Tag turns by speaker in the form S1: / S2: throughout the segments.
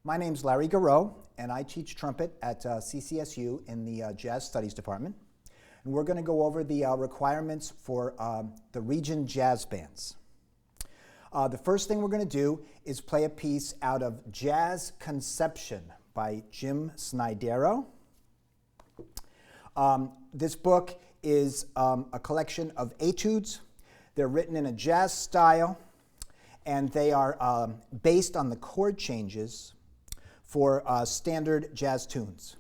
S1: My name's Larry Gareau, and I teach trumpet at CCSU in the Jazz Studies Department. And we're going to go over the requirements for the region jazz bands. The first thing we're going to do is play a piece out of Jazz Conception by Jim Snydero. This book is a collection of etudes. They're written in a jazz style, and they are based on the chord changes for standard jazz tunes.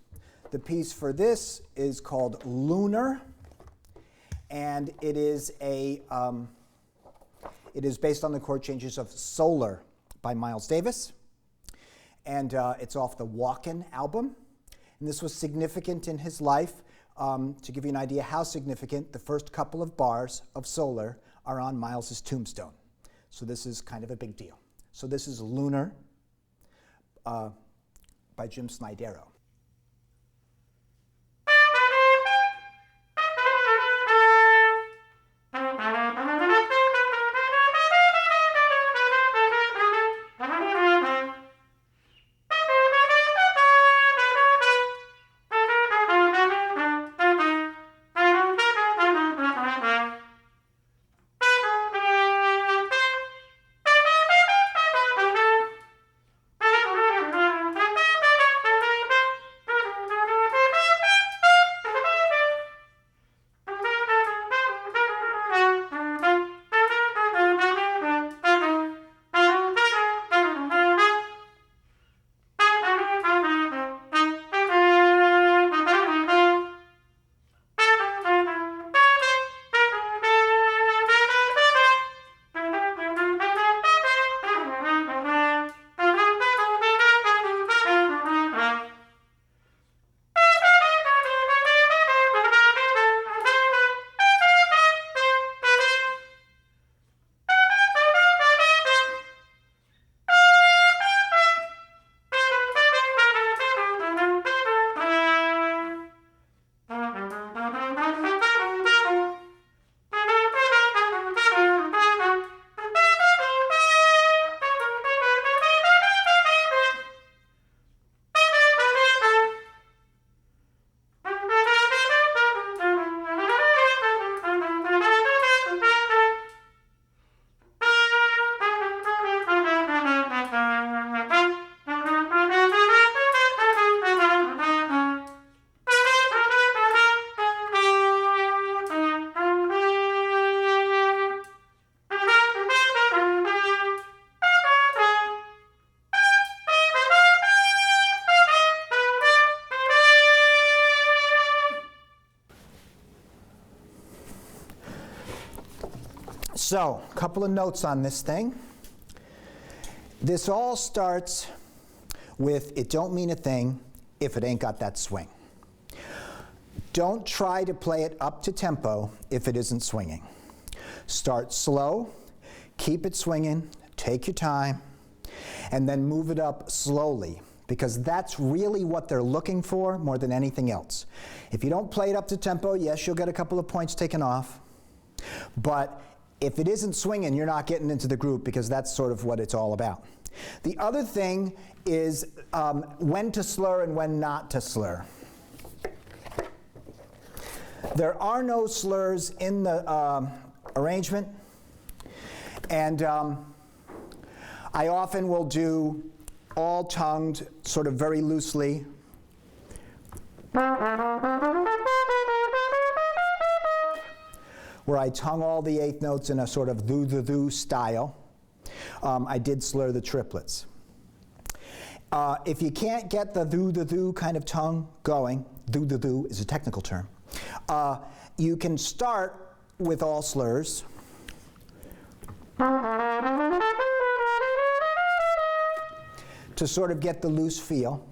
S1: The piece for this is called Lunar, and it is based on the chord changes of Solar by Miles Davis, and it's off the Walkin' album. And this was significant in his life. To give you an idea how significant, the first couple of bars of Solar are on Miles's tombstone. So this is kind of a big deal. So this is Lunar by Jim Snydero. So, a couple of notes on this thing. This all starts with it don't mean a thing if it ain't got that swing. Don't try to play it up to tempo if it isn't swinging. Start slow, keep it swinging, take your time, and then move it up slowly, because that's really what they're looking for more than anything else. If you don't play it up to tempo, yes, you'll get a couple of points taken off, but if it isn't swinging, you're not getting into the group, because that's sort of what it's all about. The other thing is when to slur and when not to slur. There are no slurs in the arrangement, and I often will do all tongued sort of very loosely. Where I tongue all the eighth notes in a sort of do-do-do style. I did slur the triplets. If you can't get the do-do-do kind of tongue going, do-do-do is a technical term, you can start with all slurs. To sort of get the loose feel.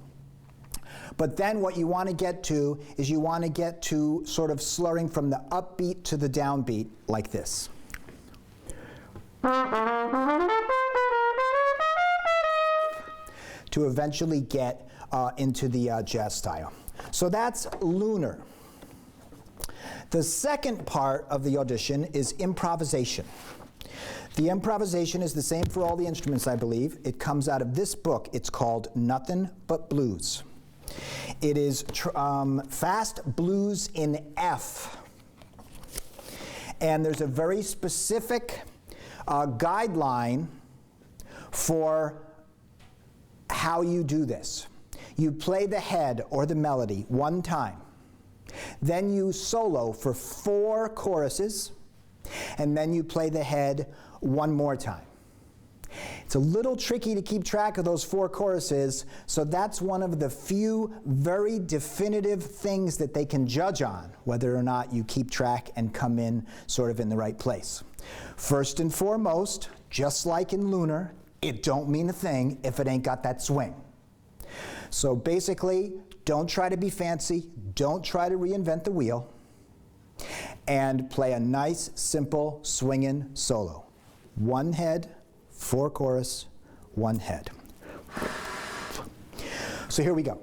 S1: But then what you want to get to is you want to get to sort of slurring from the upbeat to the downbeat like this. To eventually get into the jazz style. So that's Lunar. The second part of the audition is improvisation. The improvisation is the same for all the instruments, I believe. It comes out of this book. It's called Nothing But Blues. It is fast blues in F. And there's a very specific guideline for how you do this. You play the head or the melody one time. Then you solo for 4 choruses, and then you play the head one more time. It's a little tricky to keep track of those 4 choruses, so that's one of the few very definitive things that they can judge on, whether or not you keep track and come in sort of in the right place. First and foremost, just like in Lunar, it don't mean a thing if it ain't got that swing. So basically, don't try to be fancy, don't try to reinvent the wheel, and play a nice, simple, swinging solo. 1 head, 4 chorus, 1 head. So here we go.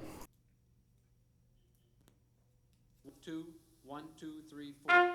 S2: 2, 1, 2, 3, 4.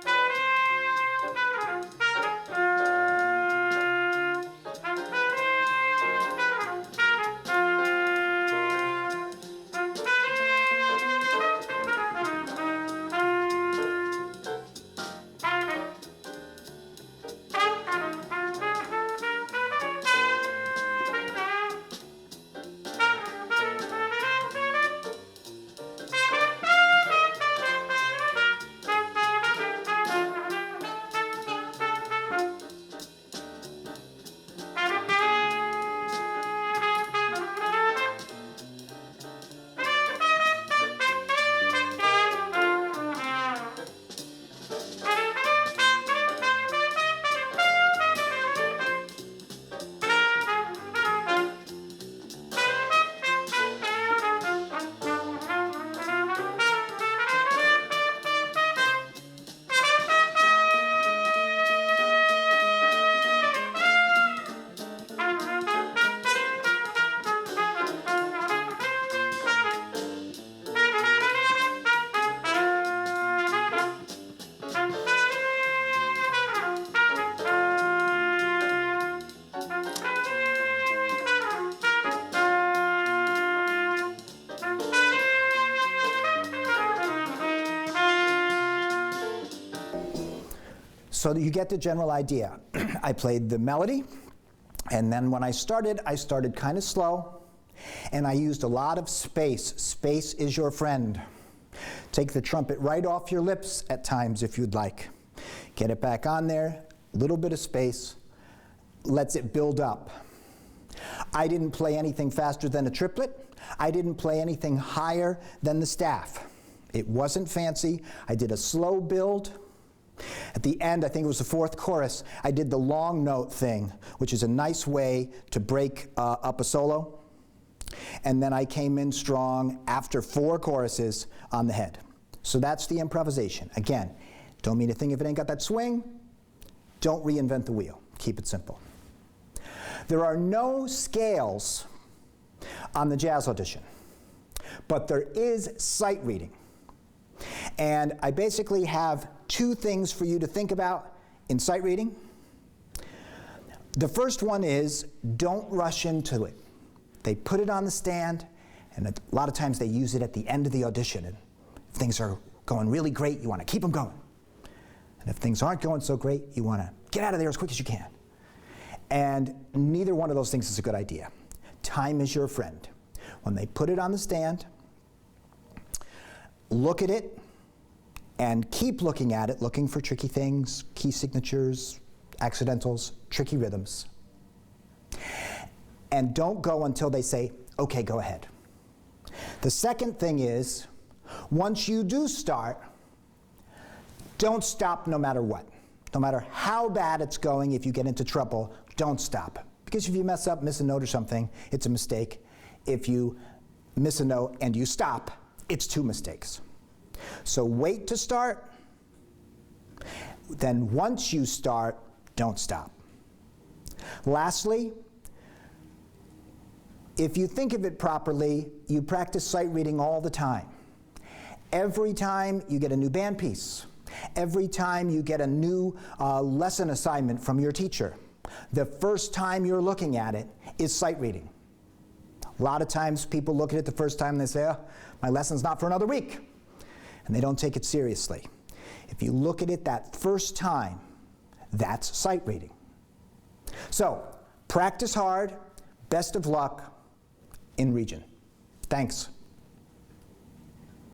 S1: So that you get the general idea. I played the melody, and then when I started kind of slow, and I used a lot of space. Space is your friend. Take the trumpet right off your lips at times if you'd like. Get it back on there, a little bit of space, lets it build up. I didn't play anything faster than a triplet. I didn't play anything higher than the staff. It wasn't fancy. I did a slow build. At the end, I think it was the 4th chorus, I did the long note thing, which is a nice way to break up a solo. And then I came in strong after 4 choruses on the head. So that's the improvisation. Again, don't mean a thing if it ain't got that swing. Don't reinvent the wheel. Keep it simple. There are no scales on the jazz audition, but there is sight reading. And I basically have 2 things for you to think about in sight reading. The first one is don't rush into it. They put it on the stand, and a lot of times they use it at the end of the audition. And if things are going really great, you want to keep them going. And if things aren't going so great, you want to get out of there as quick as you can. And neither one of those things is a good idea. Time is your friend. When they put it on the stand, look at it and keep looking at it, looking for tricky things, key signatures, accidentals, tricky rhythms. And don't go until they say, okay, go ahead. The second thing is, once you do start, don't stop no matter what. No matter how bad it's going, if you get into trouble, don't stop. Because if you mess up, miss a note or something, it's a mistake. If you miss a note and you stop, it's 2 mistakes. So wait to start, then once you start, don't stop. Lastly, if you think of it properly, you practice sight reading all the time. Every time you get a new band piece, every time you get a new lesson assignment from your teacher, the first time you're looking at it is sight reading. A lot of times people look at it the first time and they say, oh, my lesson's not for another week. And they don't take it seriously. If you look at it that first time, that's sight reading. So, practice hard. Best of luck in Region. Thanks.